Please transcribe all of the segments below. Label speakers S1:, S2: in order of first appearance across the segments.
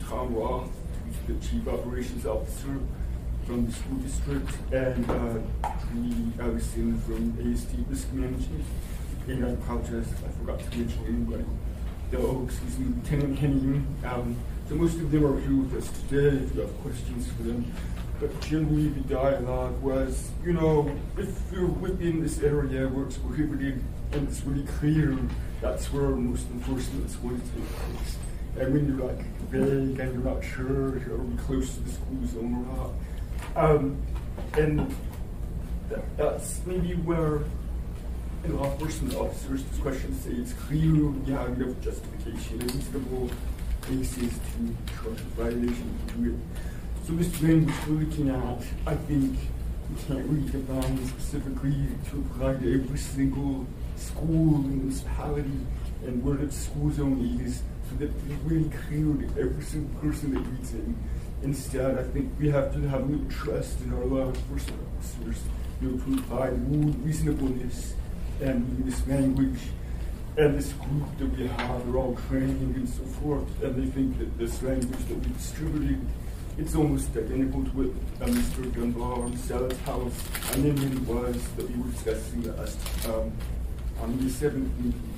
S1: Tom Roth, who's the Chief Operations Officer from the school district, and Julie Allison from ASD Risk Management. And I apologize if I forgot to mention anybody. Excuse me, Lieutenant Henning. So most of them are here with us today if you have questions for them. But generally the dialogue was, you know, if you're within this area where it's prohibited and it's really clear, that's where most enforcement is going to take place. And when you're like vague and you're not sure if you're really close to the school zone or not. And that's maybe where law enforcement officers' discretion say it's clear, yeah, you have justification, a reasonable basis to charge a violation to do it. So this language we're looking at, I think we can't really define specifically to apply to every single school in the municipality and where the school zone is, so that it's really clear to every single person that reads it. Instead, I think we have to have a little trust in our law enforcement officers, you know, to apply rule reasonableness and this language and this group that we have, they're all trained and so forth, and they think that this language that we distributed, it's almost identical to what Mr. Dunbar himself tells us, and then it was that we were discussing last on the 7th meeting.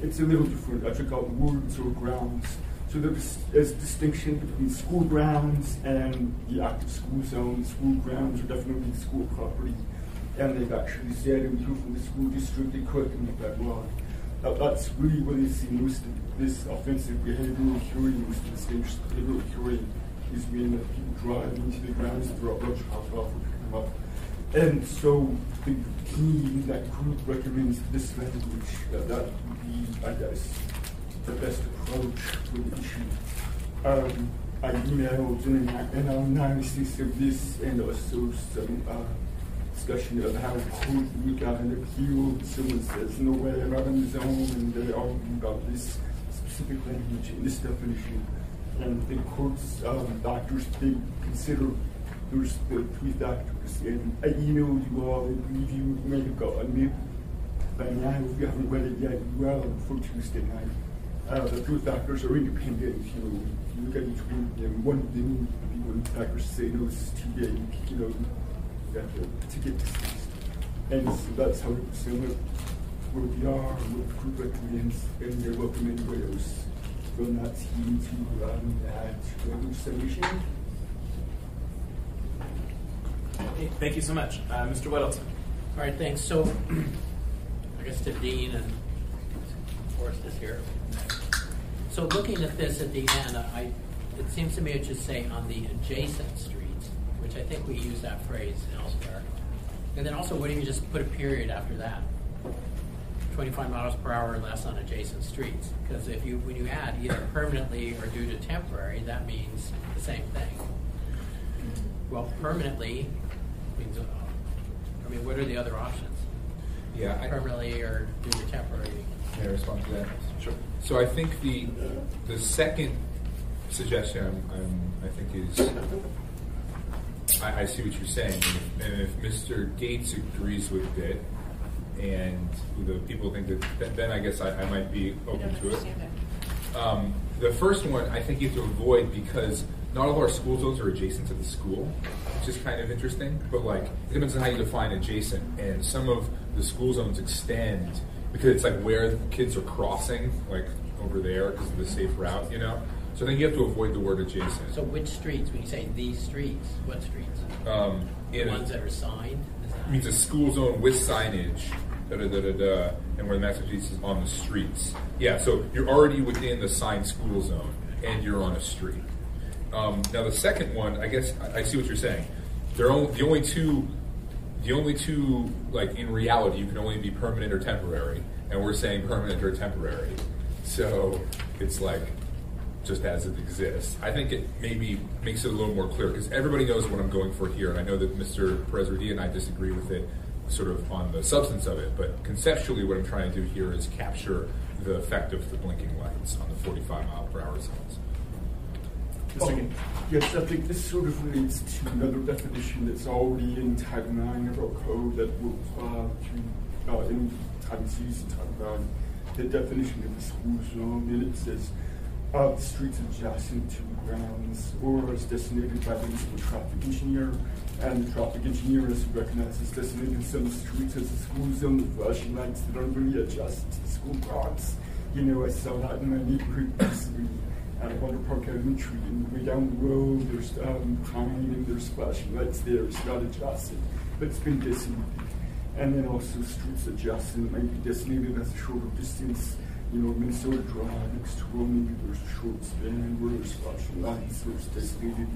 S1: It's a little different. I took out words or grounds. So there's a distinction between school grounds and the active school zone. School grounds are definitely school property. And they've actually said, and we hear from the school district, they correct me if I'm wrong. That's really where they see most of this offensive behavioral curing, most of this dangerous behavioral curing is when people drive into the grounds and drop rubbish off or pick them up. And so the team, that group recommends this language, that would be, I guess, the best approach for the issue. I emailed an analysis of this and also some discussion of how we got an appeal. Someone says, no way, I'm not in the zone, and they argue about this specific language in this definition. And the court's doctors, they consider there's the 3 factors. And I emailed you all, I believe you may have gotten it by now. If you haven't read it yet, well, for Tuesday night. The 3 factors are independent. You know, if you look at each one of them, one of them, the factors say, no, this is too big, you know, to get dismissed. And so that's how we present where we are, and what the group recommends, and they're welcome anybody else from that team to add language submission.
S2: Okay, thank you so much. Mr. Weddleton.
S3: All right, thanks. So, I guess to Dean and Forrest is here. So looking at this at the end, it seems to me it should say on the adjacent streets, which I think we use that phrase elsewhere. And then also, what do you just put a period after that? 25 miles per hour or less on adjacent streets. Because when you add either permanently or due to temporary, that means the same thing. Well, permanently means, what are the other options?
S4: Yeah,
S3: permanently or due to temporary.
S4: May I respond to that?
S2: Sure.
S4: So I think the second suggestion I think is, I see what you're saying, and if Mr. Gates agrees with it, and the people think that, then I guess I might be open to it. The first one I think you have to avoid because not all of our school zones are adjacent to the school, which is kind of interesting, but like, it depends on how you define adjacent, and some of the school zones extend because it's like where the kids are crossing, like over there because of the safe route, you know? So I think you have to avoid the word adjacent.
S3: So which streets, when you say these streets, what streets? The ones that are signed?
S4: It means a school zone with signage, and where the Massachusetts is on the streets. Yeah, so you're already within the signed school zone, and you're on a street. Now the second one, I guess I see what you're saying. The only two, like in reality, you can only be permanent or temporary, and we're saying permanent or temporary. So it's like just as it exists. I think it maybe makes it a little more clear because everybody knows what I'm going for here, and I know that Mr. Perez-Rodilla and I disagree with it sort of on the substance of it, but conceptually what I'm trying to do here is capture the effect of the blinking lights on the 45 mile per hour zones.
S1: Yes, I think this sort of relates to another definition that's already in Title 9 of our code that will apply to any Title 6 and Title 9, the definition of the school zone, and it says of streets adjacent to grounds or is designated by the municipal traffic engineer, and the traffic engineer is recognized as designating some streets as a school zone with flashing lights that are really adjacent to the school grounds. You know, I saw that in my neighborhood recently at Wonder Park Elementary, and way down the road there's pine and there's flashing lights there. It's not adjacent, but it's been designated. And then also streets adjacent might be designated as a shorter distance. You know, Minnesota Drive next to Rome, maybe there's a short span where there's flashing lights, so it's designated,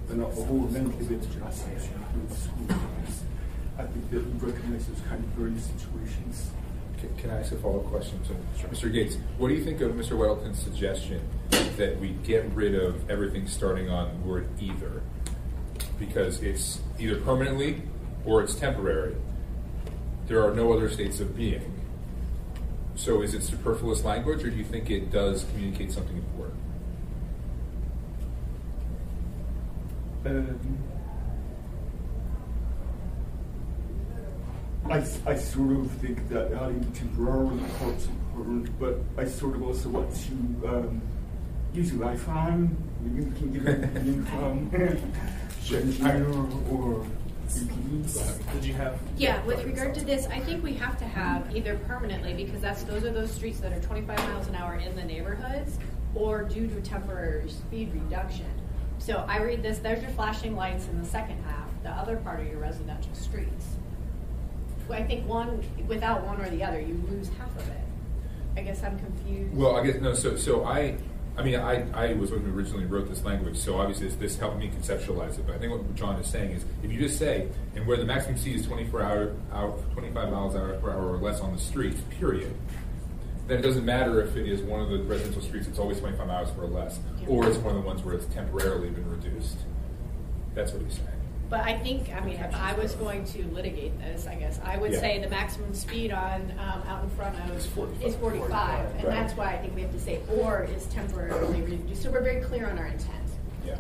S1: but not the whole length of it adjacent to the school grounds. I think that we recognize those kind of various situations.
S4: Can I ask a follow-up question? So, Mr. Gates, what do you think of Mr. Weddleton's suggestion that we get rid of everything starting on the word either? Because it's either permanently or it's temporary. There are no other states of being. So is it superfluous language, or do you think it does communicate something important?
S1: I sort of think that adding temporarily part's important, but I sort of also want to use your lifeline. Maybe we can give it engineer or EPDs.
S2: Did you have?
S5: Yeah, with regard to this, I think we have to have either permanently, because those are those streets that are 25 miles an hour in the neighborhoods, or due to temporary speed reduction. So I read this, there's your flashing lights in the second half, the other part of your residential streets. I think without one or the other, you lose half of it. I guess I'm confused.
S4: Well, I guess, no, so I was when we originally wrote this language, so obviously this helped me conceptualize it, but I think what John is saying is, if you just say, and where the maximum speed is 25 miles per hour or less on the streets, period, then it doesn't matter if it is one of the residential streets, it's always 25 miles or less, or it's one of the ones where it's temporarily been reduced. That's what he's saying.
S5: But I think, if I was going to litigate this, I guess, I would say the maximum speed on out in front of is 45. And that's why I think we have to say or is temporarily reduced. So we're very clear on our intent.
S4: Yeah.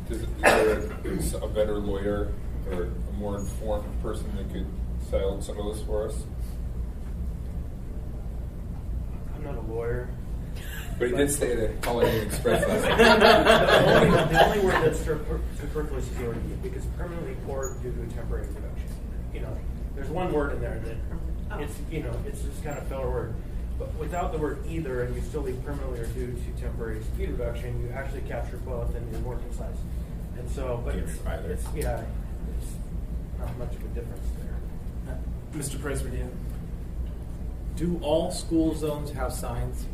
S4: Is there a better lawyer or a more informed person that could settle some of this for us?
S6: I'm not a lawyer.
S4: But he did say it at Holiday Inn Express last night.
S6: the only word that's superfluous is the word because permanently or due to a temporary reduction. There's one word in there that it's just kind of filler word. But without the word either, and you still leave permanently or due to temporary speed reduction, you actually capture both and you're more concise. And so, but it's not much of a difference there.
S2: Mr. Presberdino.
S3: Do all school zones have signs?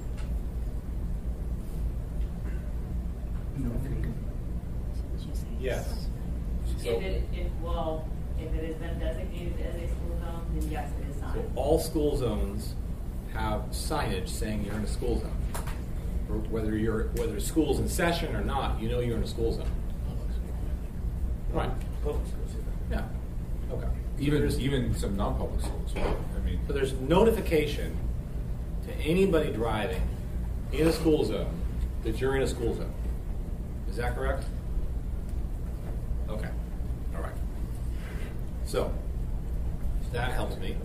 S1: No.
S3: Yes.
S7: If it has been designated as a school zone, then yes, it is signed.
S3: So all school zones have signage saying you're in a school zone. Or whether school's in session or not, you know you're in a school zone. Right.
S6: Public schools,
S3: Yeah. Okay.
S4: Even some non-public schools. Right?
S3: So there's notification to anybody driving in a school zone that you're in a school zone. Is that correct? Okay. All right. So that helps me.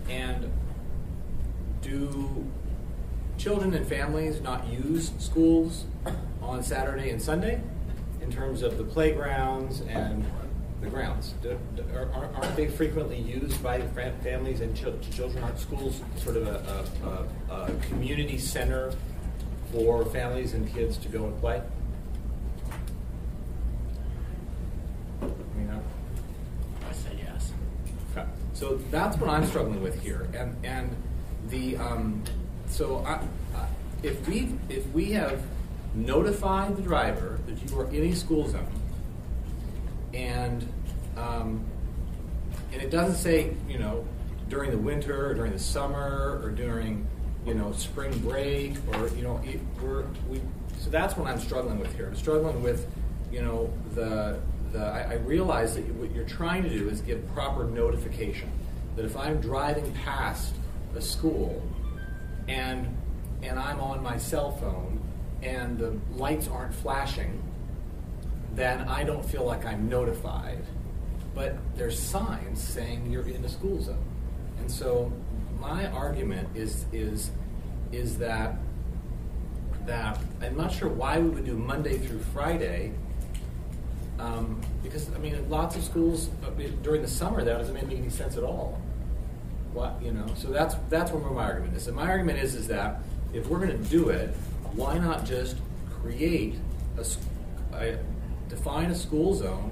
S3: And do children and families not use schools on Saturday and Sunday in terms of the playgrounds and the grounds? Aren't they frequently used by families and children? Aren't schools sort of a community center for families and kids to go and play?
S8: I say yes.
S3: Okay. So that's what I'm struggling with here, and the if we have notified the driver that you are in a school zone, and it doesn't say during the winter or during the summer or during spring break or so that's what I'm struggling with here. I'm struggling with I realize that what you're trying to do is give proper notification. That if I'm driving past a school and I'm on my cell phone and the lights aren't flashing, then I don't feel like I'm notified. But there's signs saying you're in a school zone.
S9: And so my argument is that I'm not sure why we would do Monday through Friday, because I mean lots of schools during the summer that doesn't make any sense at all. What, you know? So that's where my argument is. And my argument is that if we're going to do it, why not just create define a school zone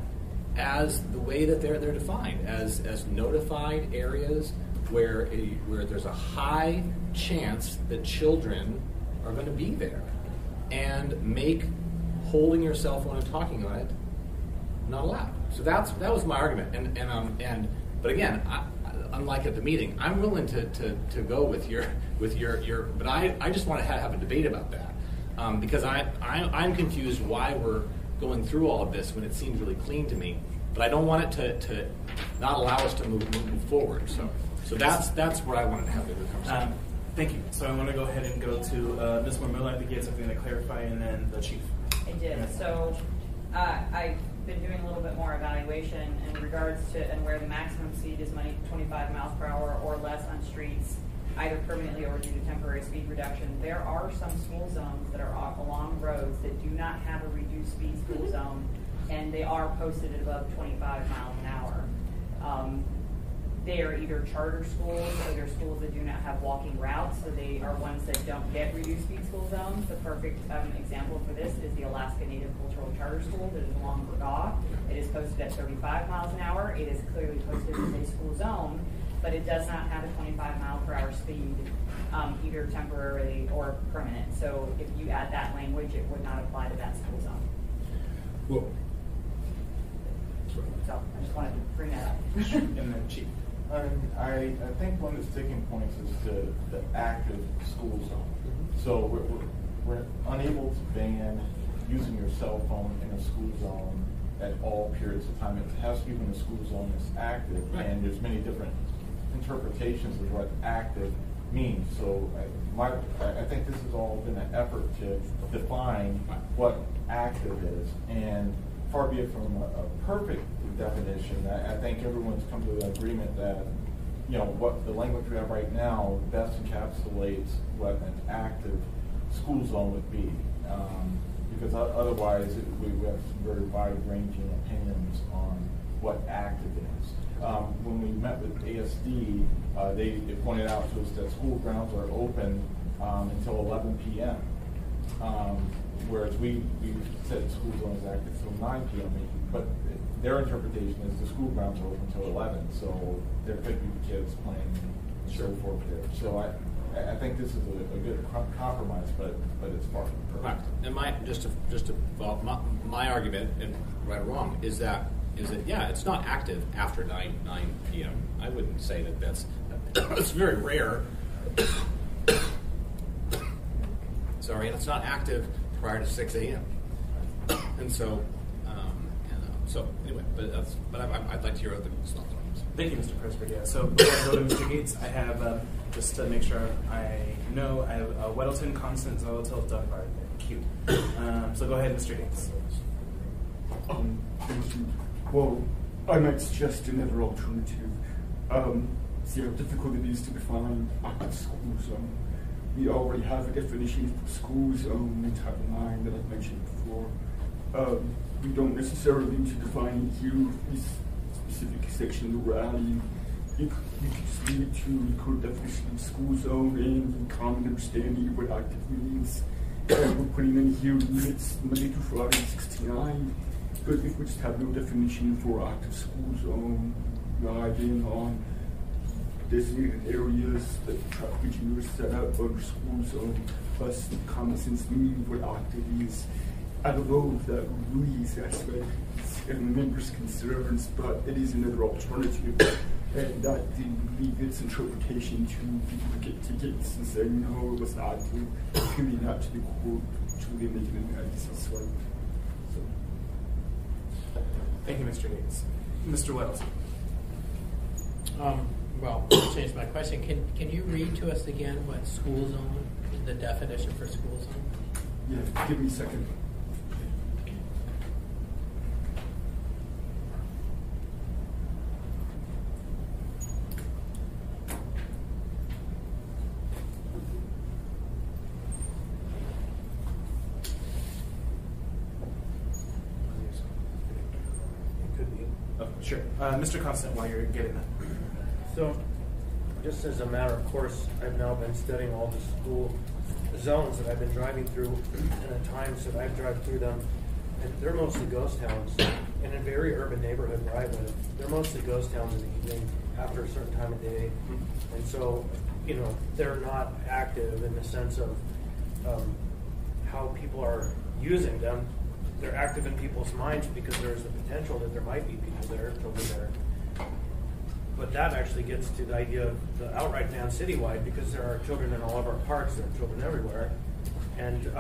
S9: as the way that they're defined, as notified areas where there's a high chance that children are going to be there, and make holding your cell phone and talking on it not allowed. So that was my argument. But again, unlike at the meeting, I'm willing to go with your but I just want to have a debate about that, because I'm confused why we're going through all of this when it seems really clean to me, but I don't want it to not allow us to move forward. So that's what I wanted to have the conversation.
S2: Thank you. So I want to go ahead and go to Ms. Miller. I think you had something to clarify, and then the chief.
S7: I did. So I've been doing a little bit more evaluation in regards to and where the maximum speed is 25 miles per hour or less on streets, either permanently or due to temporary speed reduction. There are some school zones that are along roads that do not have a reduced speed school zone, and they are posted at above 25 miles an hour. They are either charter schools or they're schools that do not have walking routes, so they are ones that don't get reduced speed school zones. The perfect example for this is the Alaska Native Cultural Charter School that is along Bergaw. It is posted at 35 miles an hour. It is clearly posted as a school zone, but it does not have a 25 mile per hour speed, either temporarily or permanent. So if you add that language, it would not apply to that school zone.
S4: Well,
S7: so I just wanted to bring that up.
S2: And then chief.
S10: I think one of the sticking points is the active school zone. So we're unable to ban using your cell phone in a school zone at all periods of time. It has to be when the school zone is active, and there's many different interpretations of what active means. So I think this has all been an effort to define what active is, and far be it from a perfect definition. I think everyone's come to an agreement that, you know, what the language we have right now best encapsulates what an active school zone would be. Because otherwise we have some very wide-ranging opinions on what active is. When we met with ASD, they pointed out to us that school grounds are open until 11 p.m. Whereas we said school zone is active till 9 p.m. But their interpretation is the school grounds are open until 11, so there could be kids playing and so forth there. So I think this is a good compromise, but it's far from perfect.
S9: Right. And just to follow up, my argument, and right or wrong, is that yeah, it's not active after 9 p.m. I wouldn't say that that's it's very rare. Sorry, and it's not active prior to 6 a.m. And so. So anyway, but I'd like to hear other thoughts on this.
S2: Thank you, Mr. Presper. Yeah. So before I go to Mr. Gates, I have just to make sure I have Weddleton, Constance, Zolotil, Dunbar. Q. So go ahead, Mr. Gates.
S1: Thank you. Well, I might suggest another alternative. See how difficult it is to define active school zone. We already have a definition for school zone in Title 9 that I've mentioned before. We don't necessarily need to define it here with this specific section of rally. You could just leave it to the current definition of school zone and common understanding of what active means. We're putting in here limits Monday to Friday 69, but if we just have no definition for active school zone, driving on designated areas that traffic engineers set up under school zone, plus common sense meaning what active is. I don't know if that really satisfies members' concerns, but it is another alternative, and that didn't leave its interpretation to people to get tickets and say, no, it was not active, clearly not to the court, truly making an analysis. So.
S2: Thank you, Mr. Gates. Mr. Wells.
S3: Well, to change my question, can you read to us again what school zone, the definition for school zone?
S1: Yeah, give me a second.
S2: Sure. Mr. Constant, while you're getting that.
S6: So, just as a matter of course, I've now been studying all the school zones that I've been driving through and the times that I've driven through them. And they're mostly ghost towns. In a very urban neighborhood where I live, they're mostly ghost towns in the evening after a certain time of day. And so, you know, they're not active in the sense of how people are using them. They're active in people's minds because there's the potential that there might be people there, children there. But that actually gets to the idea of the outright ban citywide, because there are children in all of our parks, there are children everywhere. And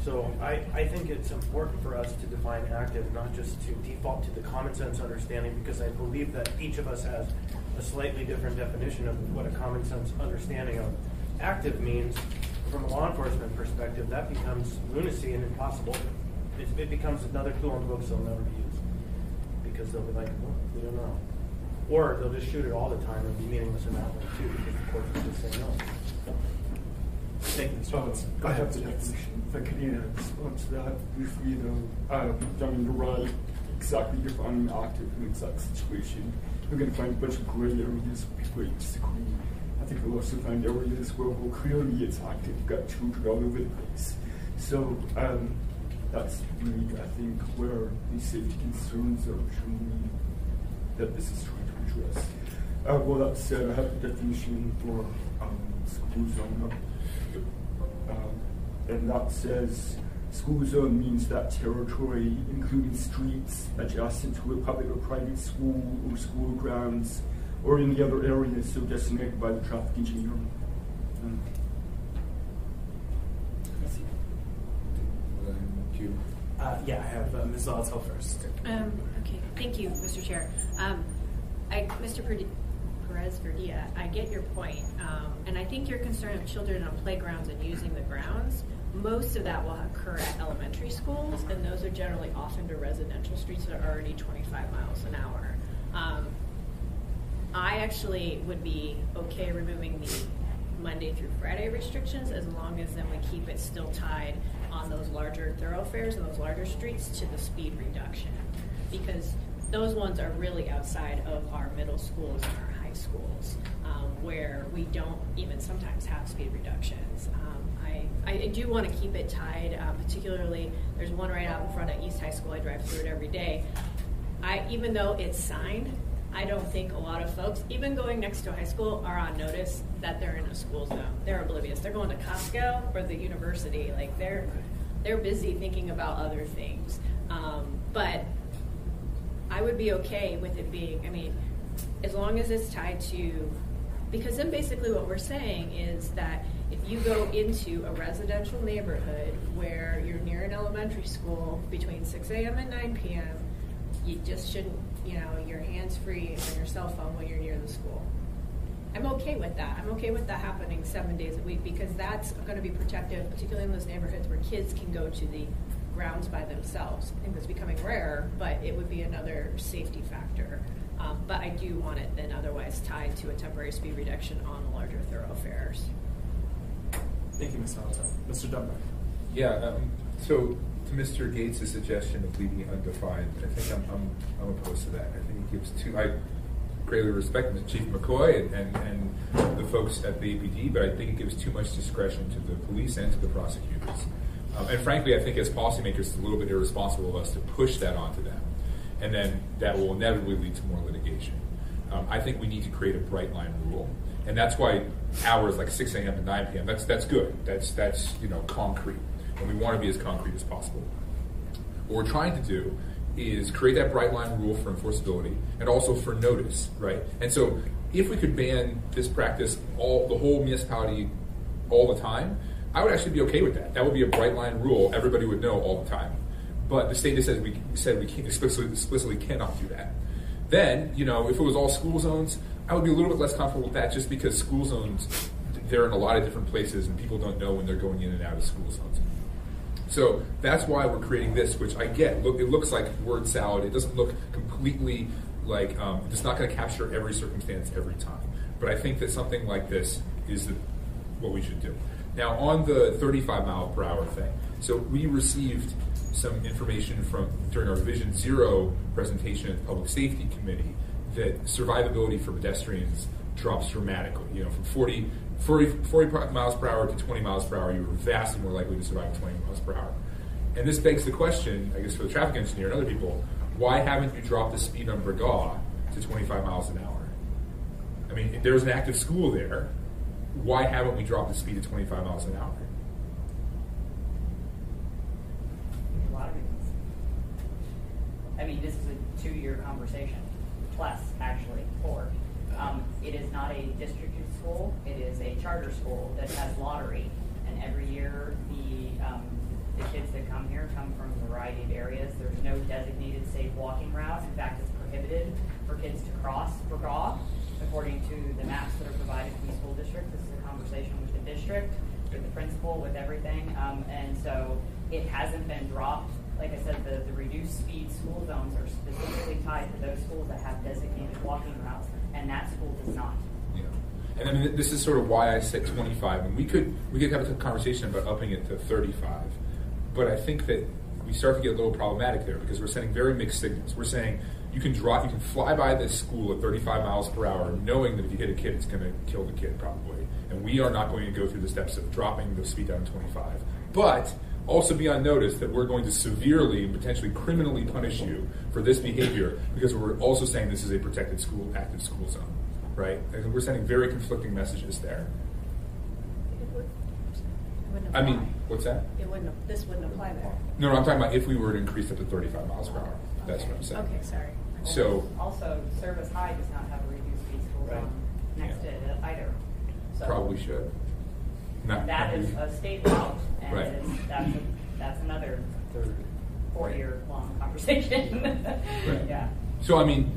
S6: so I think it's important for us to define active, not just to default to the common sense understanding, because I believe that each of us has a slightly different definition of what a common sense understanding of active means. From a law enforcement perspective, that becomes lunacy and impossible. It becomes another tool in the books they'll never use, because they'll be like, well, we don't know. Or they'll just shoot it all the time and be meaningless in that one too, because the courts will just say no.
S2: Thank you, Mr. Robinson. Go
S1: I
S2: ahead,
S1: have the
S2: Mr. Gates.
S1: definition. If I could respond to that briefly, though, I mean, you're right, exactly defining active in the exact situation. We're going to find a bunch of gray areas where people disagree. I think we'll also find areas where, well, clearly it's active. You've got children all over the place. So that's really, I think, where these safety concerns are truly that this is trying to address. Well, that said, I have the definition for school zone. And that says school zone means that territory, including streets adjacent to a public or private school or school grounds, or in the other areas so designated by the traffic engineer.
S2: Yeah, I have Ms. Zalatel first.
S5: Okay, thank you, Mr. Chair. Mr. Perez-Verdia, I get your point, and I think your concern of children on playgrounds and using the grounds, most of that will occur at elementary schools, and those are generally off into residential streets that are already 25 miles an hour. I actually would be okay removing the Monday through Friday restrictions as long as then we keep it still tied on those larger thoroughfares and those larger streets to the speed reduction, because those ones are really outside of our middle schools and our high schools, where we don't even sometimes have speed reductions. I do want to keep it tied, particularly there's one right out in front of East High School. I drive through it every day. Even though it's signed, I don't think a lot of folks, even going next to a high school, are on notice that they're in a school zone. They're oblivious. They're going to Costco or the university. Like they're busy thinking about other things. But I would be okay with it being, I mean, as long as it's tied to, because then basically what we're saying is that if you go into a residential neighborhood where you're near an elementary school between 6 a.m. and 9 p.m., you just shouldn't, your hands free on your cell phone when you're near the school. I'm okay with that. I'm okay with that happening 7 days a week, because that's going to be protective, particularly in those neighborhoods where kids can go to the grounds by themselves. I think that's becoming rare, but it would be another safety factor. But I do want it then otherwise tied to a temporary speed reduction on the larger thoroughfares.
S2: Thank you, Ms. Zalatel. Mr. Dunbar.
S4: Yeah, so to Mr. Gates' suggestion of leaving it undefined, I think I'm opposed to that. I think it gives I greatly respect Chief McCoy and the folks at the APD, but I think it gives too much discretion to the police and to the prosecutors. And frankly, I think as policymakers, it's a little bit irresponsible of us to push that onto them. And then that will inevitably lead to more litigation. I think we need to create a bright line rule. And that's why hours like 6 a.m. and 9 p.m., that's good. That's concrete. And we want to be as concrete as possible. What we're trying to do is create that bright line rule for enforceability and also for notice, right? And so if we could ban this practice, the whole municipality all the time, I would actually be okay with that. That would be a bright line rule. Everybody would know all the time. But the state has said we can't, explicitly cannot do that. Then, if it was all school zones, I would be a little bit less comfortable with that, just because school zones, they're in a lot of different places and people don't know when they're going in and out of school zones. So that's why we're creating this, which I get. It looks like word salad. It doesn't look completely like, it's not going to capture every circumstance every time. But I think that something like this is what we should do. Now, on the 35 mile per hour thing, so we received some information from during our Vision Zero presentation at the Public Safety Committee that survivability for pedestrians drops dramatically. You know, from 40 miles per hour to 20 miles per hour, you were vastly more likely to survive 20 miles per hour. And this begs the question, I guess, for the traffic engineer and other people, why haven't you dropped the speed on Bragaw to 25 miles an hour? I mean, there's an active school there. Why haven't we dropped the speed to 25 miles an hour?
S7: A lot of reasons. I mean, this is a 2-year conversation, plus actually 4. It is not a districted school. It is a charter school that has lottery, and every year the kids that come here come from a variety of areas. There's no designated safe walking route. In fact, it's prohibited for kids to cross Bragaw, according to the maps that are provided from the school district. This is a conversation with the district, with the principal, with everything. And so it hasn't been dropped. Like I said, the reduced speed school zones are specifically tied to those schools that have designated walking routes, and that school does not.
S4: Yeah. And I mean, this is sort of why I said 25. And we could have a conversation about upping it to 35. But I think that we start to get a little problematic there because we're sending very mixed signals. We're saying you can fly by this school at 35 miles per hour knowing that if you hit a kid, it's going to kill the kid probably. And we are not going to go through the steps of dropping the speed down to 25. But also be on notice that we're going to severely and potentially criminally punish you for this behavior because we're also saying this is a protected school, active school zone, right? And we're sending very conflicting messages there. I mean, what's that?
S5: This wouldn't apply there.
S4: No, I'm talking about if we were to increase it to 35 miles per hour. That's what I'm saying.
S5: Okay, sorry.
S4: So
S7: Also, Service High does not have a reduced speed school zone next to it either. So
S4: probably should.
S7: that is a state law, and
S4: Right.
S7: that's another 4-year long conversation.
S4: Right.
S7: Yeah.
S4: So I mean,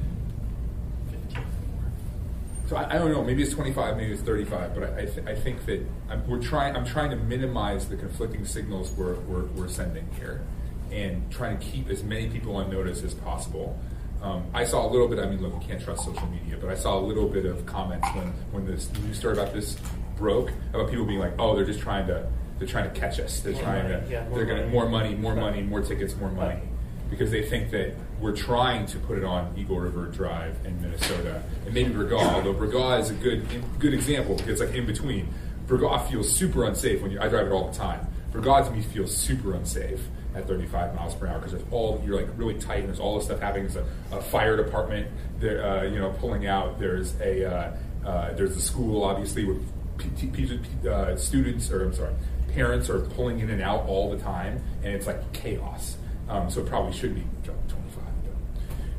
S4: so I don't know. Maybe it's 25, maybe it's 35, but I think that I'm trying to minimize the conflicting signals we're sending here, and trying to keep as many people on notice as possible. I saw a little bit. I mean, look, you can't trust social media, but I saw a little bit of comments when this news story about this broke about people being like, "Oh, they're trying to catch us. They're going to more money, more tickets, more money," because they think that we're trying to put it on Eagle River Drive in Minnesota, and maybe Bragaw. Although Bragaw is a good example because it's like in between. Bragaw feels super unsafe I drive it all the time. Bragaw to me feels super unsafe at 35 miles per hour because you're like really tight and there's all this stuff happening. There's a fire department there, pulling out. There's the school obviously where parents are pulling in and out all the time, and it's like chaos. So it probably should be 25.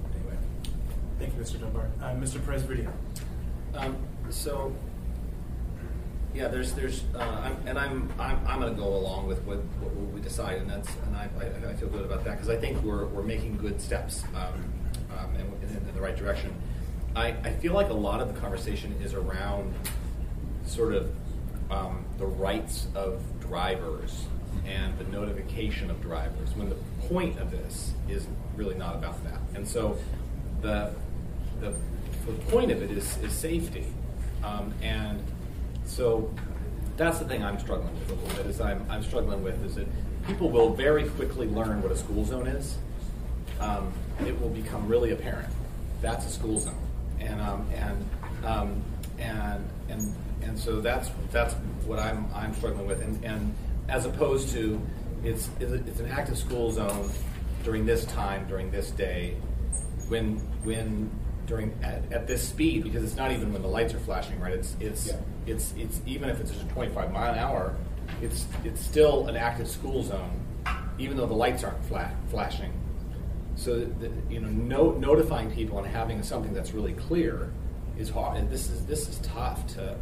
S4: But anyway,
S2: Thank you, Mr. Dunbar. Mr. Perez-Vidia.
S9: Yeah, I'm going to go along with what we decide, and I feel good about that because I think we're making good steps in the right direction. I feel like a lot of the conversation is around sort of the rights of drivers and the notification of drivers, when the point of this is really not about that. And so the point of it is safety, and so that's the thing I'm struggling with a little bit. Is I'm struggling with is that people will very quickly learn what a school zone is. It will become really apparent that's a school zone, and so that's what I'm struggling with, and as opposed to it's an active school zone during this time, during this day, when at this speed, because it's not even when the lights are flashing, right? It's even if it's just a 25 mile an hour, it's still an active school zone, even though the lights aren't flashing. So notifying people and having something that's really clear is hard, and this is tough to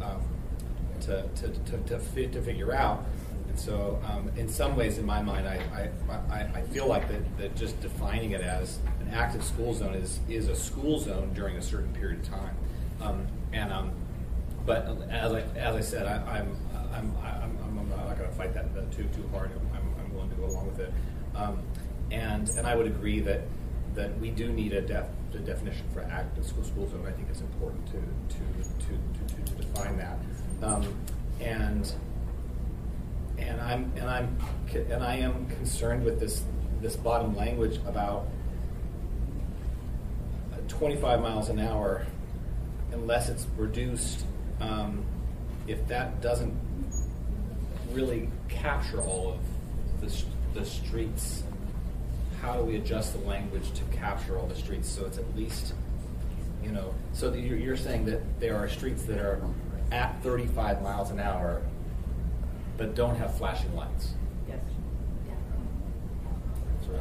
S9: figure out. And so, in some ways, in my mind, I feel like that just defining it as an active school zone is a school zone during a certain period of time. But as I said, I'm not going to fight that too hard. I'm willing to go along with it. And I would agree that we do need a definition for active school zone. I think it's important to define that. And I am concerned with this bottom language about 25 miles an hour, unless it's reduced, if that doesn't really capture all of the streets, how do we adjust the language to capture all the streets so it's at least, so that you're saying that there are streets that are at 35 miles an hour but don't have flashing lights?
S7: Yes.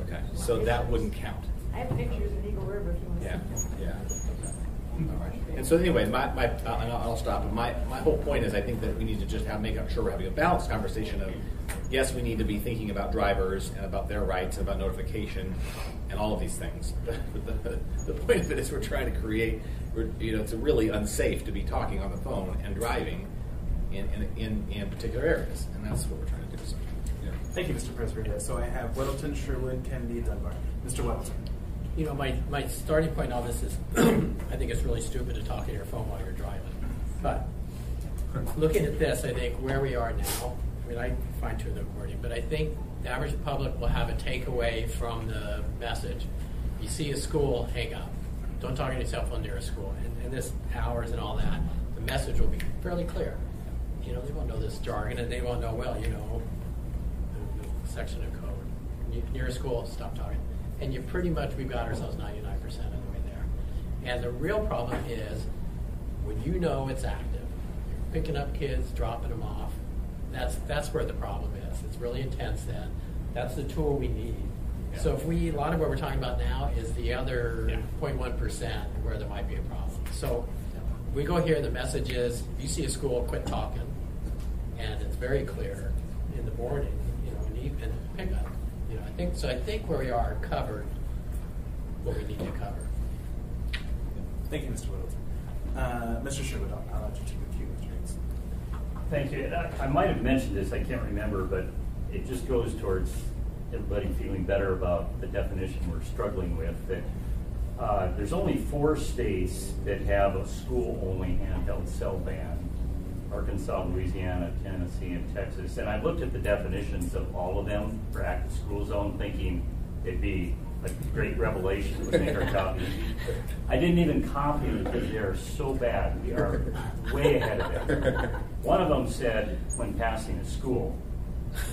S9: Okay, so that wouldn't count.
S5: I have pictures of Eagle River if you want to see them.
S9: All right. And so anyway, and I'll stop. My whole point is I think that we need to just make sure we're having a balanced conversation of, yes, we need to be thinking about drivers and about their rights and about notification and all of these things. But the point of it is we're trying to create, it's really unsafe to be talking on the phone and driving in particular areas, and that's what we're trying to do. So, yeah.
S2: Thank you, Mr. Presbyter. So I have Weddleton, Sherwood, Kennedy, Dunbar. Mr. Weddleton.
S3: My starting point on this is I think it's really stupid to talk on your phone while you're driving. But looking at this, I think where we are now, I fine-tune the wording, but I think the average public will have a takeaway from the message. You see a school, hang up. Don't talk on your cell phone near a school. And this hours and all that, the message will be fairly clear. They won't know this jargon, and they won't know, the section of code. Near a school, stop talking. And we've got ourselves 99% of the way there. And the real problem is when it's active, you're picking up kids, dropping them off, that's where the problem is. It's really intense then. That's the tool we need. Yeah. So a lot of what we're talking about now is the other 0.1% where there might be a problem. So we go here, the message is, if you see a school, quit talking. And it's very clear in the morning, and pick up. I think where we are covered what we need to cover.
S2: Thank you, Mr. Whittleton. Mr. Sherwood, I'll let you take a few minutes.
S11: Thank you. I might have mentioned this, I can't remember, but it just goes towards everybody feeling better about the definition we're struggling with. That there's only 4 states that have a school-only handheld cell ban: Arkansas, Louisiana, Tennessee, and Texas. And I looked at the definitions of all of them for active school zone, thinking it'd be a great revelation that would make our job easy. I didn't even copy them because they are so bad. We are way ahead of them. One of them said, when passing a school.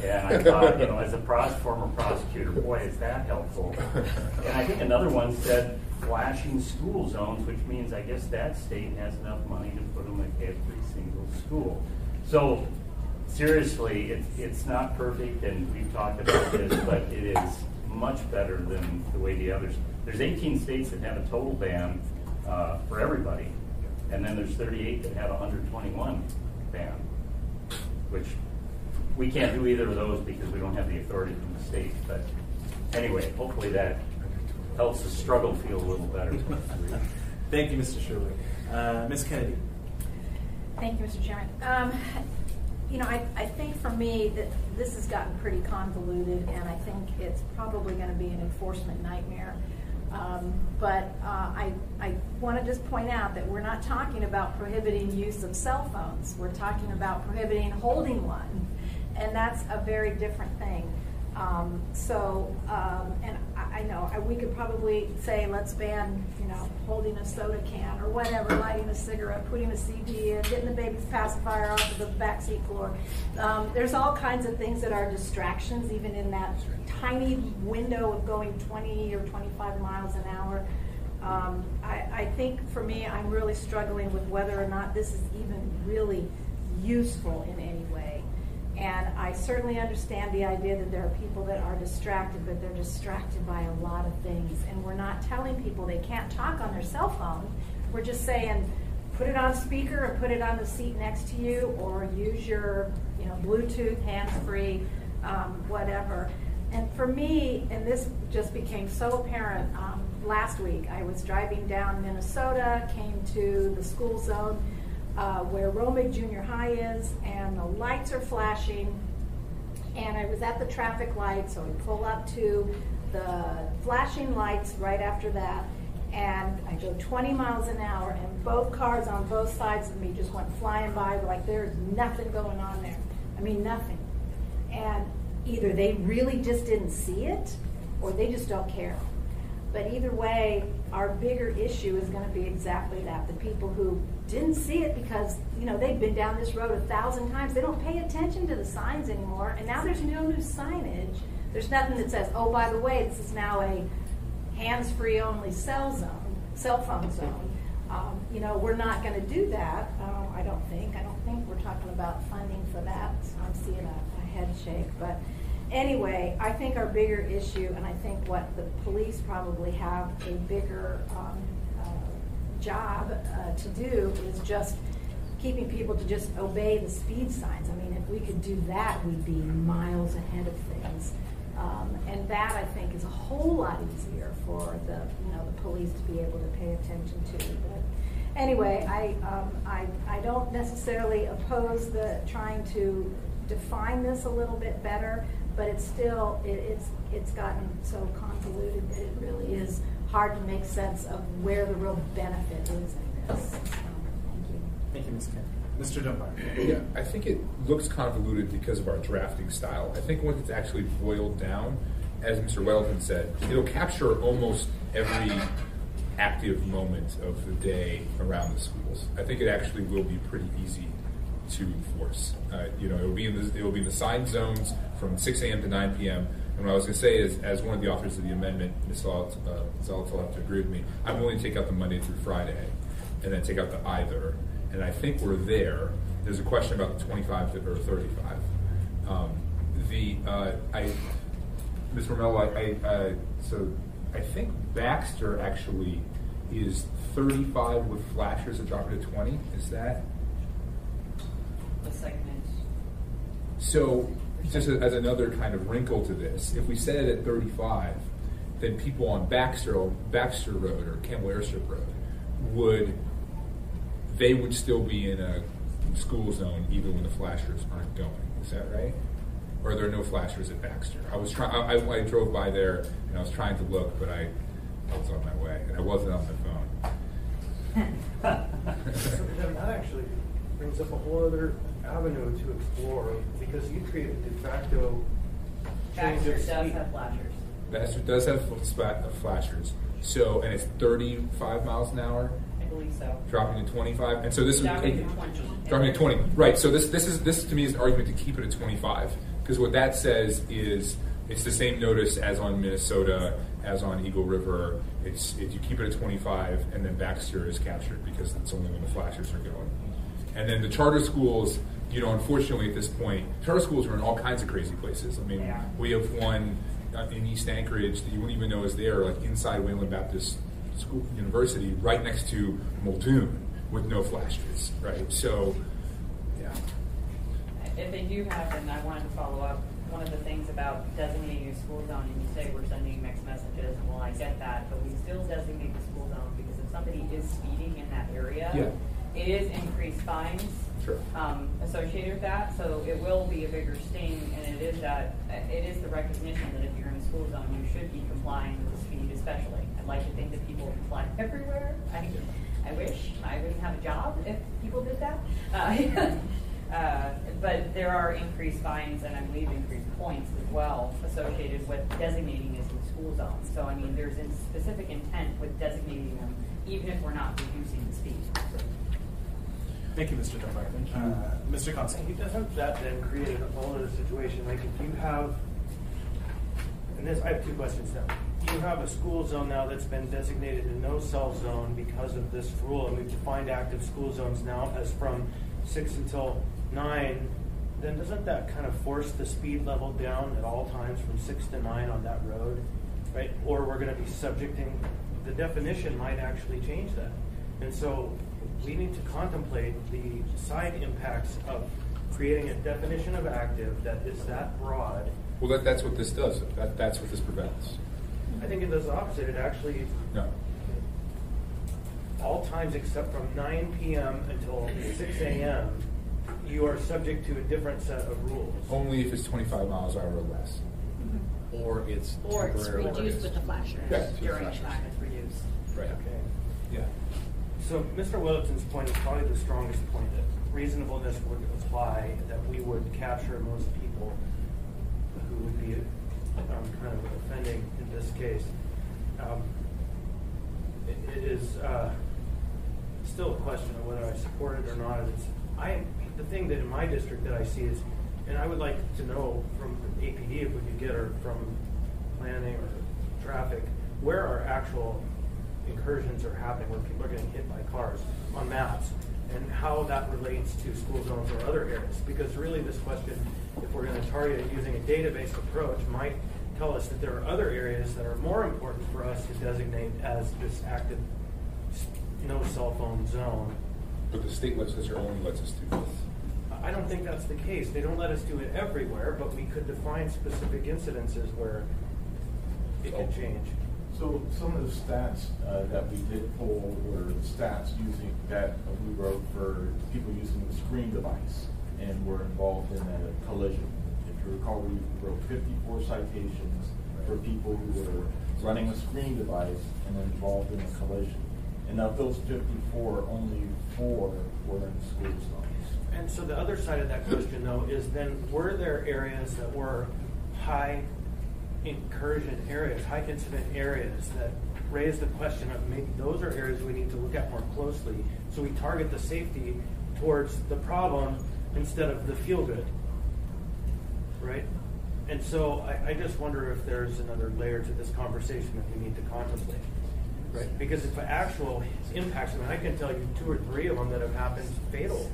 S11: And I thought, as a former prosecutor, boy, is that helpful. And I think another one said, flashing school zones, which means I guess that state has enough money to put them at every single school. So seriously, it's not perfect, and we've talked about this, but it is much better than the way the others. There's 18 states that have a total ban for everybody, and then there's 38 that have a 121 ban, which we can't do either of those because we don't have the authority from the state. But anyway, hopefully that helps the struggle feel a little better.
S2: Thank you, Mr. Sherwood. Ms. Kennedy.
S12: Thank you, Mr. Chairman. I think for me that this has gotten pretty convoluted, and I think it's probably going to be an enforcement nightmare. But I want to just point out that we're not talking about prohibiting use of cell phones. We're talking about prohibiting holding one, and that's a very different thing. And I know we could probably say, let's ban, holding a soda can or whatever, lighting a cigarette, putting a CD in, getting the baby's pacifier off of the backseat floor. There's all kinds of things that are distractions, even in that tiny window of going 20 or 25 miles an hour. I think for me, I'm really struggling with whether or not this is even really useful in any way. And I certainly understand the idea that there are people that are distracted, but they're distracted by a lot of things. And we're not telling people they can't talk on their cell phone. We're just saying, put it on speaker or put it on the seat next to you, or use your Bluetooth, hands-free, whatever. And for me, and this just became so apparent last week, I was driving down Minnesota, came to the school zone, where Romig Junior High is, and the lights are flashing, and I was at the traffic light, so I pull up to the flashing lights right after that, and I go 20 miles an hour, and both cars on both sides of me just went flying by like there's nothing going on there. I mean, nothing. And either they really just didn't see it, or they just don't care. But either way, our bigger issue is going to be exactly that. The people who didn't see it because, they've been down this road 1,000 times. They don't pay attention to the signs anymore. And now there's no new signage. There's nothing that says, oh, by the way, this is now a hands-free only cell phone zone. We're not going to do that, I don't think. I don't think we're talking about funding for that. I'm seeing a head shake. But anyway, I think our bigger issue, and I think what the police probably have a bigger job to do, is just keeping people to just obey the speed signs. I mean, if we could do that, we'd be miles ahead of things. And that, I think, is a whole lot easier for the police to be able to pay attention to. But anyway, I don't necessarily oppose the trying to define this a little bit better, but it's still it's gotten so convoluted that it really is hard to make sense of where the real benefit is in this. Thank you.
S2: Thank you, Ms. Kent. Mr. Dunbar.
S4: Yeah, I think it looks convoluted because of our drafting style. I think once it's actually boiled down, as Mr. Weldon said, it'll capture almost every active moment of the day around the schools. I think it actually will be pretty easy to enforce. It will be in the signed zones from 6 a.m. to 9 p.m. And what I was going to say is, as one of the authors of the amendment, Ms. Zolotz will have to agree with me, I'm willing to take out the Monday through Friday and then take out the either. And I think we're there. There's a question about the 25 or 35. Ms. Romello, so I think Baxter actually is 35 with flashers that drop it to 20. Is that?
S7: The segment.
S4: So just as another kind of wrinkle to this, if we set it at 35, then people on Baxter Road or Campbell Airstrip Road would still be in a school zone even when the flashers aren't going. Is that right? Or are there no flashers at Baxter? I drove by there and I was trying to look, but I was on my way and I wasn't on my phone.
S6: That actually brings up a whole other avenue to explore, because you create a de facto change
S7: Baxter
S6: of
S7: does
S6: speed.
S7: have flashers.
S4: Baxter does have flashers. So, and it's 35 miles an hour.
S7: I believe so.
S4: Dropping to 25, and so this
S7: Dropping
S4: would
S7: to 20.
S4: dropping to 20. Right. So this to me is an argument to keep it at 25, because what that says is it's the same notice as on Minnesota, as on Eagle River. It's if you keep it at 25, and then Baxter is captured because it's only when the flashers are going. And then the charter schools, unfortunately at this point, charter schools are in all kinds of crazy places. I mean, we have one in East Anchorage that you wouldn't even know is there, like inside Wayland Baptist School University, right next to Muldoon, with no flashers, right? So, yeah.
S7: If they do have, and I wanted to follow up, one of the things about designating a school zone, and you say we're sending mixed messages, and well, I get that, but we still designate the school zone because if somebody is speeding in that area, it is increased fines associated with that, so it will be a bigger sting, and it is the recognition that if you're in a school zone, you should be complying with the speed, especially. I'd like to think that people comply everywhere. I wish I wouldn't have a job if people did that. But there are increased fines and I believe increased points as well associated with designating as a school zone. So I mean, there's a specific intent with designating them, even if we're not reducing the speed.
S2: Thank you, Mr. Dunbar. Mr. Constantine.
S6: Doesn't that then create a whole other situation? Like if you have, I have two questions now. You have a school zone now that's been designated a no cell zone because of this rule, and we've defined active school zones now as from 6 until 9. Then doesn't that kind of force the speed level down at all times from 6 to 9 on that road, right? Or we're going to be subjecting, the definition might actually change that. And so we need to contemplate the side impacts of creating a definition of active that is that broad.
S4: Well, that's what this does. That's what this prevents.
S6: I think it does the opposite. It actually, all times except from 9 p.m. until 6 a.m., you are subject to a different set of rules.
S4: Only if it's 25 miles an hour or less.
S9: Or it's
S5: reduced with the flashers.
S7: During the time it's reduced.
S4: Right.
S6: Okay.
S4: Yeah.
S6: So Mr. Williston's point is probably the strongest point, that reasonableness would apply, that we would capture most people who would be kind of offending in this case. It is still a question of whether I support it or not. The thing that in my district that I see is, and I would like to know from APD if we could get, or from planning or traffic, where our actual incursions are happening, where people are getting hit by cars on maps, and how that relates to school zones or other areas. Because really this question, if we're going to target it using a database approach, might tell us that there are other areas that are more important for us to designate as this active no cell phone zone.
S4: But the state legislature only lets us do this.
S6: I don't think that's the case. They don't let us do it everywhere, but we could define specific incidences where it could change.
S10: So some of the stats that we did pull were stats that we wrote for people using the screen device and were involved in a collision. If you recall, we wrote 54 citations for people who were running a screen device and involved in a collision. And of those 54, only 4 were in school zones.
S6: And so the other side of that question, though, is then were there areas that were high incursion areas, high incident areas that raise the question of maybe those are areas we need to look at more closely, so we target the safety towards the problem instead of the feel good, right? And so I just wonder if there's another layer to this conversation that we need to contemplate, right? Because if the actual impacts, I mean, I can tell you 2 or 3 of them that have happened fatal,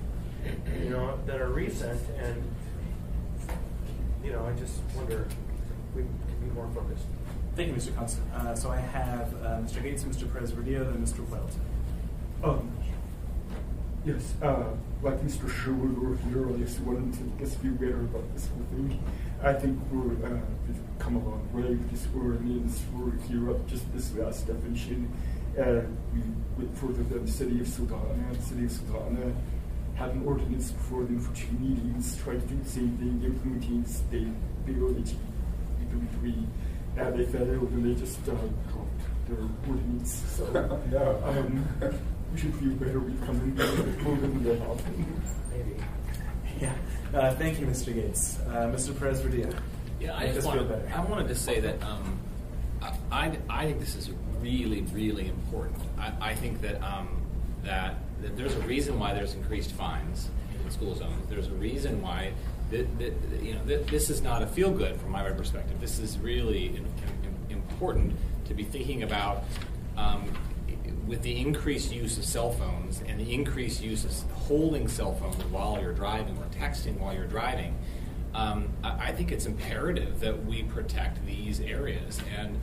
S6: you know, that are recent, and you know, I just wonder if we can be more focused.
S2: Thank you, Mr. Constant. So I have Mr. Gates, Mr. Perez-Verdillo, and Mr. Welton.
S1: Yes, like Mr. Sherwood or here, I just wanted to just feel better about this whole thing. I think we've come a long way with this ordinance. We're here up just this last definition. We went further than the city of Sultana. The city of Sultana had an ordinance before them for 2 meetings, tried to do the same thing, implementing state bill, HB3. And they failed and they just dropped their ordinance. So
S4: No.
S1: We should feel better. We've come in more than they have.
S6: Maybe.
S2: Yeah. Thank you, Mr. Gates. Mr. Perez-Verdillo.
S9: Yeah,
S2: I
S9: wanted to say that I think this is really, really important. I think that that there's a reason why there's increased fines in school zones. There's a reason why this is not a feel good from my perspective. This is really important to be thinking about. With the increased use of cell phones and the increased use of holding cell phones while you're driving or texting while you're driving, I think it's imperative that we protect these areas. And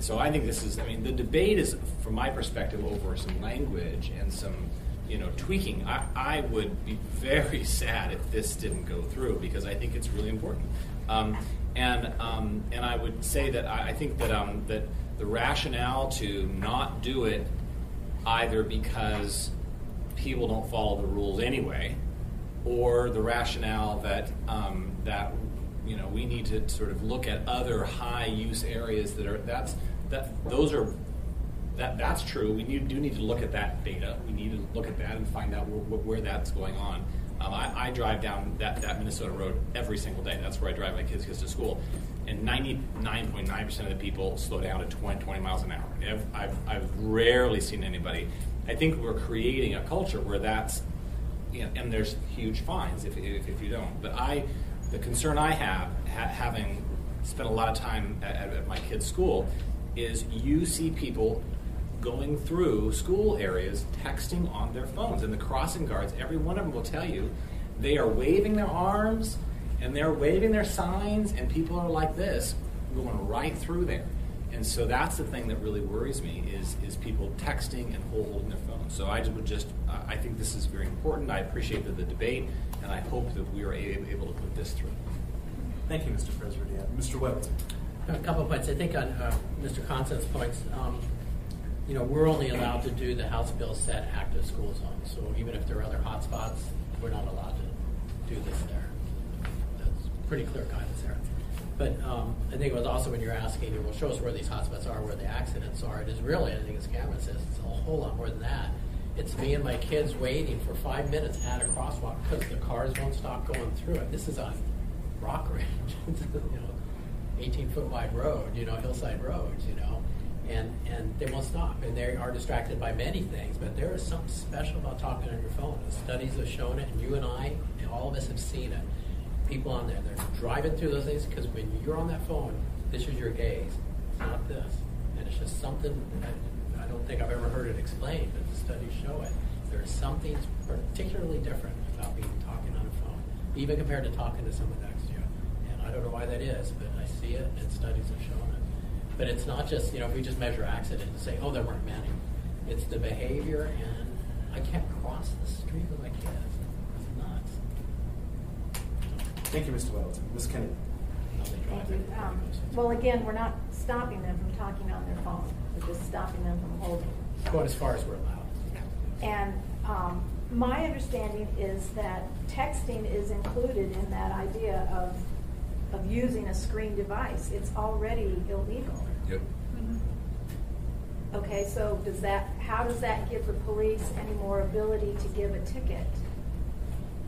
S9: so I think this is, I mean, the debate is, from my perspective, over some language and some, tweaking. I would be very sad if this didn't go through, because I think it's really important. And I would say that I think that that the rationale to not do it, either because people don't follow the rules anyway, or the rationale that we need to sort of look at other high use areas that's true. We do need to look at that data. We need to look at that and find out where that's going on. I drive down that Minnesota road every single day. That's where I drive my kids to school. And 99.9% of the people slow down to 20 miles an hour. I've rarely seen anybody. I think we're creating a culture where that's, and there's huge fines if you don't. But the concern I have, having spent a lot of time at my kids' school, is you see people going through school areas texting on their phones. And the crossing guards, every one of them will tell you, they are waving their arms and they're waving their signs, and people are like this, going right through there. And so that's the thing that really worries me, is people texting and holding their phones. So I think this is very important. I appreciate the debate, and I hope that we are able to put this through.
S2: Thank you, Mr. President. Mr. Welton.
S3: A couple of points. I think on Mr. Constant's points, we're only allowed to do the House bill set active school zones. So even if there are other hotspots, we're not allowed to do this there. That's pretty clear guidance there. But I think it was also when you're asking, well, show us where these hotspots are, where the accidents are. It is really, I think as Cameron says, it's a whole lot more than that. It's me and my kids waiting for 5 minutes at a crosswalk because the cars won't stop going through it. This is on Rock Ridge. 18-foot wide road, hillside roads, and they won't stop. And they are distracted by many things, but there is something special about talking on your phone. The studies have shown it, and you and I, and all of us have seen it. People on there, they're driving through those things because when you're on that phone, this is your gaze, not this. And it's just something, I don't think I've ever heard it explained, but the studies show it. There's something particularly different about being talking on a phone, even compared to talking to someone next to you. And I don't know why that is, but I see it, and studies have shown it. But it's not just, if we just measure accidents and say, oh, there weren't many. It's the behavior, and I can't cross the street with my kids. It's nuts.
S2: Thank you, Mr. Weddleton. Ms. Kennedy.
S12: Thank you. Well, again, we're not stopping them from talking on their phone. We're just stopping them from holding.
S3: Going as far as we're allowed.
S12: And my understanding is that texting is included in that idea of using a screen device. It's already illegal.
S4: Yep.
S12: Okay, so how does that give the police any more ability to give a ticket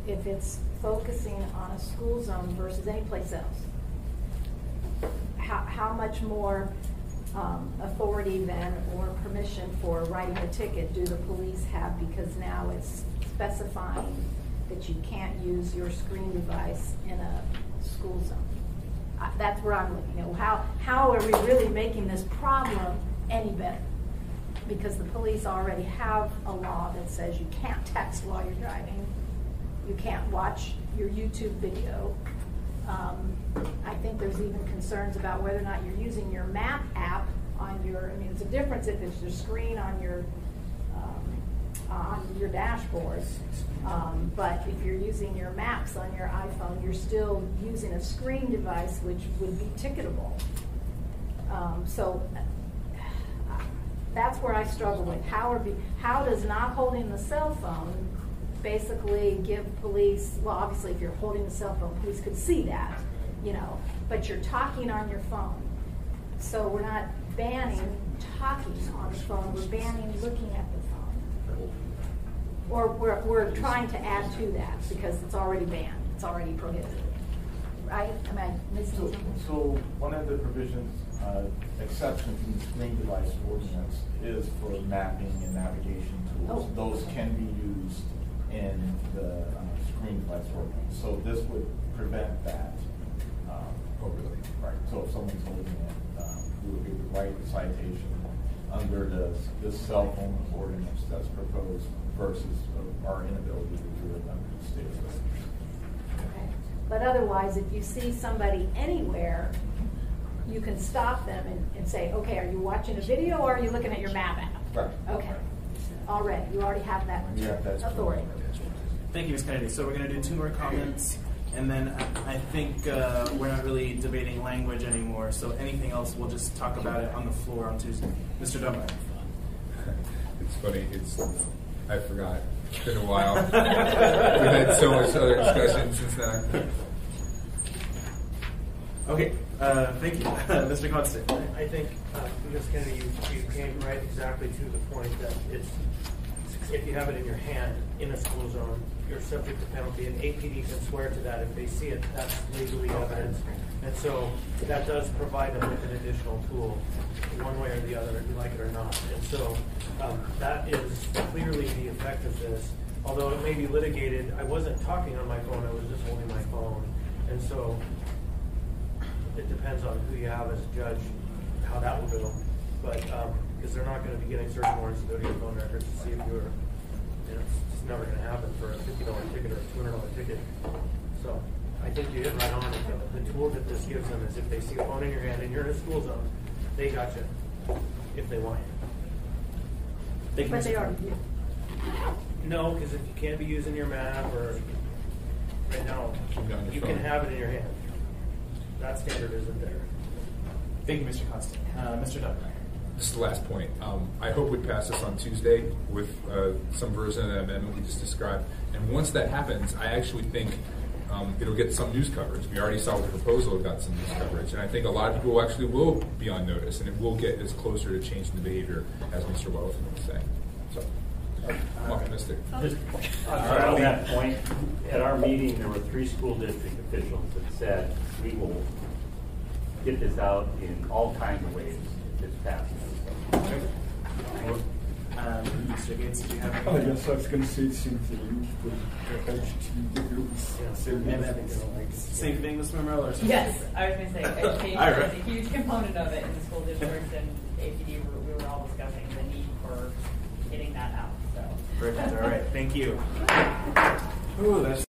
S12: if it's focusing on a school zone versus any place else? How much more authority then or permission for writing a ticket do the police have, because now it's specifying that you can't use your screen device in a school zone? That's where I'm looking at. How are we really making this problem any better? Because the police already have a law that says you can't text while you're driving. You can't watch your YouTube video. I think there's even concerns about whether or not you're using your map app on it's a difference if it's your screen on your dashboard. But if you're using your maps on your iPhone, you're still using a screen device, which would be ticketable. So that's where I struggle with. How does not holding the cell phone basically give police, well, obviously if you're holding the cell phone, police could see that, but you're talking on your phone. So we're not banning talking on the phone, we're banning looking at the phone. Or we're trying to add to that because it's already banned, it's already prohibited. Right? Am I missing something?
S10: So one of the provisions, exception from the screen device ordinance, is for mapping and navigation tools.
S12: Oh.
S10: Those can be used in the screen device ordinance. So this would prevent that.
S4: Oh, really?
S10: Right. So if someone's holding it, we would write the citation under this cell phone ordinance that's proposed versus our inability to do it under the state of it.
S12: Okay. But otherwise, if you see somebody anywhere, you can stop them and say, okay, are you watching a video or are you looking at your map app?
S10: Right.
S12: Okay. Already. You already have that authority.
S2: Thank you, Ms. Kennedy. So we're going to do 2 more comments, and then I think we're not really debating language anymore, so anything else, we'll just talk about it on the floor on Tuesday. Mr. Dunbar.
S4: It's funny. I forgot. It's been a while. We've had so much other discussion since then.
S2: Okay. Thank you. Mr. Constant.
S6: I think, Ms. Kennedy, you came right exactly to the point that if you have it in your hand in a school zone, you're subject to penalty, and APD can swear to that if they see it. That's legally evidence. And so that does provide them with an additional tool, one way or the other, if you like it or not. And so that is clearly the effect of this. Although it may be litigated, I wasn't talking on my phone, I was just holding my phone. And so it depends on who you have as a judge, how that will go. But because they're not going to be getting search warrants to go to your phone records to see if you were, it's just never going to happen for a $50 ticket or a $200 ticket. So I think you hit right on it. The tool that this gives them is if they see a phone in your hand and you're in a school zone, they got you if they want you.
S12: But they already do.
S6: No, because if you can't be using your map or right now, you can have it in your hand. That standard isn't there.
S2: Thank you, Mr. Constant. Mr. Dunbar.
S4: This is the last point. I hope we pass this on Tuesday with some version of that amendment we just described. And once that happens, I actually think it'll get some news coverage. We already saw with the proposal it got some news coverage. And I think a lot of people actually will be on notice, and it will get us closer to changing the behavior, as Mr. Weddleton was saying. So, I'm optimistic.
S11: Just on that point, at our meeting, there were 3 school district officials that said, we will get this out in all kinds of ways if it's passed.
S2: Mr. Gates, did you have
S1: Oh,
S2: anything?
S1: yes, I was going to say the same thing. The HT groups.
S2: And then, same thing, Ms. Monroe? Or something?
S7: Yes, I was going to say, education
S2: All right.
S7: is a huge component of it in the school districts, and APD, we were all discussing the need for getting that out, so.
S2: Perfect, all right, thank you. Ooh, that's